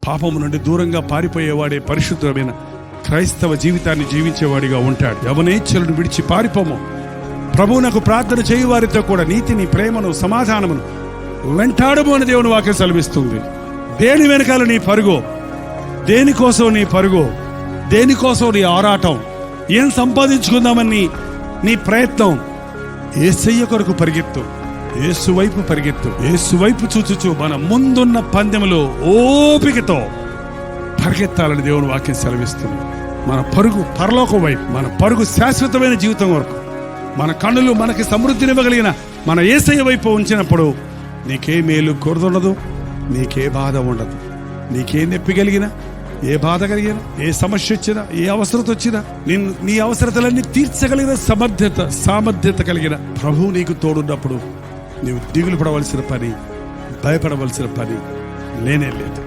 పాపము నుండి దూరంగా పారిపోయేవాడే పరిశుద్ధమైన క్రైస్తవ జీవితాన్ని జీవించేవాడిగా ఉంటాడు. యవనేచ్ఛలను విడిచి పారిపోము. ప్రభువునకు ప్రార్థన చేయు వారితో కూడా నీతిని, ప్రేమను, సమాధానమును వెంటాడము అని దేవుని వాక్యం సెలవిస్తుంది. దేని వెనకాల నీ పరుగు? దేనికోసం నీ పరుగు? దేనికోసం నీ ఆరాటం? ఏం సంపాదించుకుందామని నీ ప్రయత్నం? యేసయ్య కొరకు పరిగెత్తు, యేసు వైపు పరిగెత్తు. యేసు వైపు చూచుచు మన ముందున్న పందెములో ఓపికతో పరిగెత్తాలని దేవుని వాక్యం సెలవిస్తుంది. మన పరుగు పరలోకం వైపు, మన పరుగు శాశ్వతమైన జీవితం వరకు. మన కన్నులు మనకి సమృద్ధినివ్వగలిగిన మన యేసయ్య వైపు ఉంచినప్పుడు నీకే మేలు కొరదుండదు, నీకే బాధ ఉండదు. నీకే నొప్పి కలిగినా, ఏ బాధ కలిగినా, ఏ సమస్య వచ్చినా, ఏ అవసరత వచ్చినా, నీ అవసరతలన్నీ తీర్చగలిగిన సామర్థ్యత కలిగిన ప్రభువు నీకు తోడున్నప్పుడు నీవు దిగులు పడవలసిన పని, భయపడవలసిన పని లేనే లేదు.